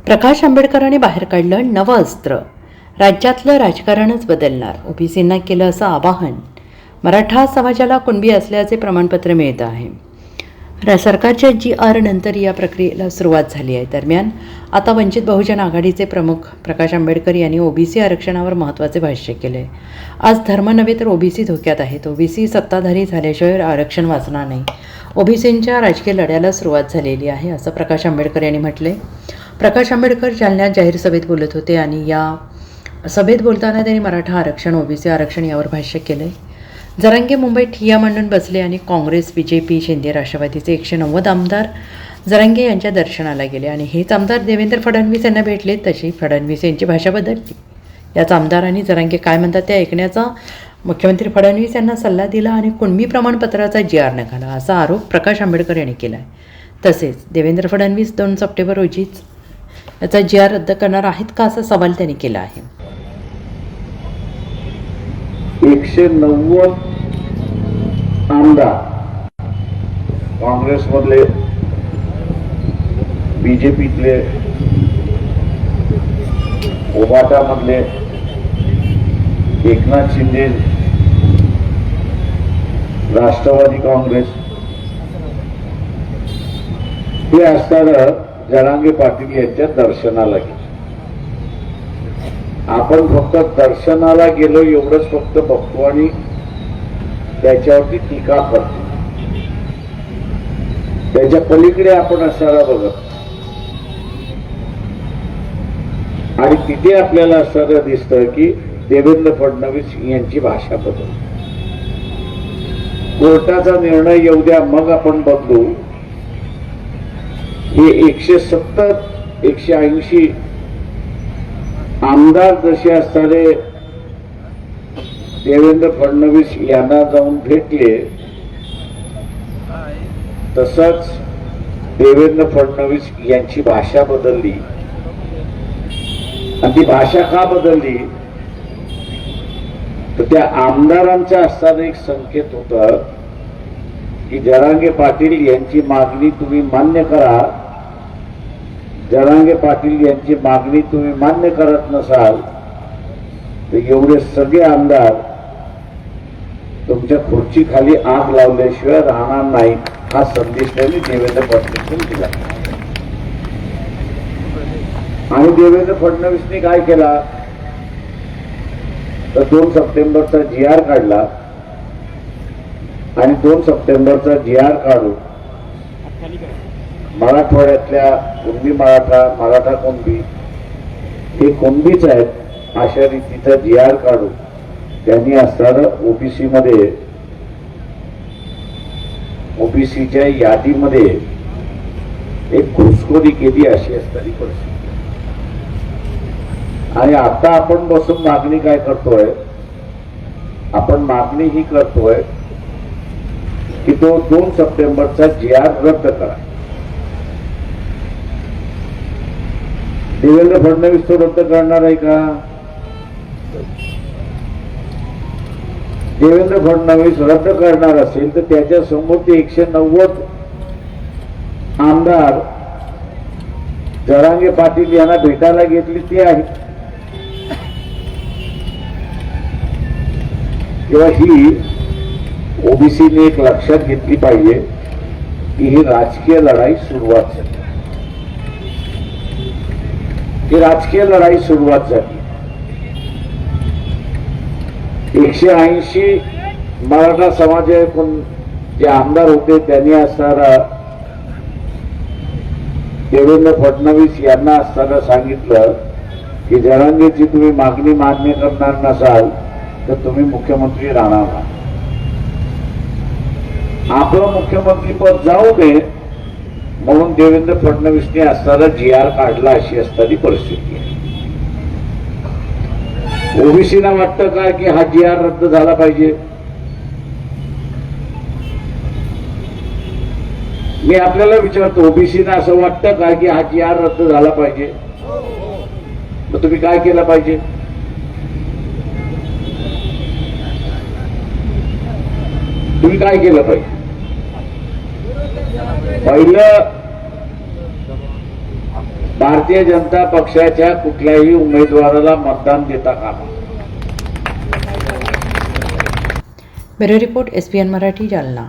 प्रकाश आंबेडकरांनी बाहेर काढलं नवं अस्त्र. राज्यातलं राजकारणच बदलणार. ओबीसींना केलं असं आवाहन. मराठा समाजाला कुणबी असल्याचे प्रमाणपत्र मिळतं आहे. सरकारच्या GR नंतर या प्रक्रियेला सुरुवात झाली आहे. दरम्यान आता वंचित बहुजन आघाडीचे प्रमुख प्रकाश आंबेडकर यांनी ओबीसी आरक्षणावर महत्त्वाचे भाष्य केले. आज धर्म नव्हे तर ओबीसी धोक्यात आहेत. ओबीसी सत्ताधारी झाल्याशिवाय आरक्षण वाचणार नाही. ओबीसींच्या राजकीय लढ्याला सुरुवात झालेली आहे असं प्रकाश आंबेडकर यांनी म्हटले. प्रकाश आंबेडकर जालन्यात जाहीर सभेत बोलत होते आणि या सभेत बोलताना त्यांनी मराठा आरक्षण, ओबीसी आरक्षण यावर भाष्य केले. जरांगे मुंबईत ठिय्या मांडून बसले आणि काँग्रेस, BJP, शिंदे, राष्ट्रवादीचे 190 आमदार जरांगे यांच्या दर्शनाला गेले आणि हेच आमदार देवेंद्र फडणवीस यांना भेटले. तशी फडणवीस यांची भाषा बदलली. याच आमदारांनी जरांगे काय म्हणतात ते ऐकण्याचा मुख्यमंत्री फडणवीस यांना सल्ला दिला आणि कुणबी प्रमाणपत्राचा GR नकाला असा आरोप प्रकाश आंबेडकर यांनी केला आहे. तसेच देवेंद्र फडणवीस 2 सप्टेंबर रोजीच याचा GR रद्द करणार आहेत का असा सवाल त्यांनी केला आहे. 190 आमदार काँग्रेसमधले, BJPतले, ओबाटामधले, एकनाथ शिंदे, राष्ट्रवादी काँग्रेस हे असताना जरांगे पाटील यांच्या दर्शनाला गेले. आपण फक्त दर्शनाला गेलो एवढंच फक्त बघतो आणि त्याच्यावरती टीका करतो. त्याच्या पलीकडे आपण असणारा बघत आणि तिथे आपल्याला असं दिसतं की देवेंद्र फडणवीस यांची भाषा बदल. कोर्टाचा निर्णय येऊ द्या मग आपण बदलू. हे 170, 180 आमदार जसे असणारे देवेंद्र फडणवीस यांना जाऊन भेटले, तसंच देवेंद्र फडणवीस यांची भाषा बदलली. आणि ती भाषा का बदलली तर त्या आमदारांचा असताना एक संकेत होता की जरांगे पाटील यांची मागणी तुम्ही मान्य करा. जरांगे पाटील यांची मागणी तुम्ही मान्य करत नसाल तर एवढे सगळे आमदार तुमच्या खुर्चीखाली आग लावल्याशिवाय राहणार नाही हा संदेश त्यांनी देवेंद्र फडणवीस दिला. आणि देवेंद्र फडणवीसने काय केला तर 2 सप्टेंबरचा GR काढला आणि 2 सप्टेंबरचा GR काढून मराठवाड्यातल्या कुणबी मराठा, मराठा कुणबी हे कुणबीच आहेत अशा रीतीचा GR काढून त्यांनी असणारं ओबीसी मध्ये, ओबीसीच्या यादीमध्ये एक घुसखोरी केली अशी असणारी परिस्थिती. आणि आता आपण बसून मागणी काय करतोय, आपण मागणी ही करतोय की तो 2 सप्टेंबरचा GR रद्द करा. देवेंद्र फडणवीस तो रद्द करणार आहे का? देवेंद्र फडणवीस रद्द करणार असेल तर त्याच्या समोर ते 190 आमदार जरांगे पाटील यांना भेटायला घेतली ते आहे. किंवा ही ओबीसीने एक लक्षात घेतली पाहिजे की ही राजकीय लढाई सुरुवात झाली. ही राजकीय लढाई सुरुवात झाली. 180 मराठा समाजातून जे आमदार होते त्यांनी असणारा देवेंद्र फडणवीस यांना असताना सांगितलं की जरांगेची तुम्ही मागणी मान्य करणार नसाल तर तुम्ही मुख्यमंत्री राहणार नाही. आपलं मुख्यमंत्री पद जाऊ नये म्हणून देवेंद्र फडणवीसने असणारा GR काढला अशी असणारी परिस्थिती आहे. ओबीसीना वाटतं काय की हा GR रद्द झाला पाहिजे. मी आपल्याला विचारतो, ओबीसीना असं वाटतं काय की हा GR रद्द झाला पाहिजे? मग तुम्ही काय केलं पाहिजे? तुम्ही काय केलं पाहिजे? पहिलं भारतीय जनता पक्षाच्या कुठल्याही उमेदवाराला मतदान देता कामा bureau report SPN Marathi Jalna.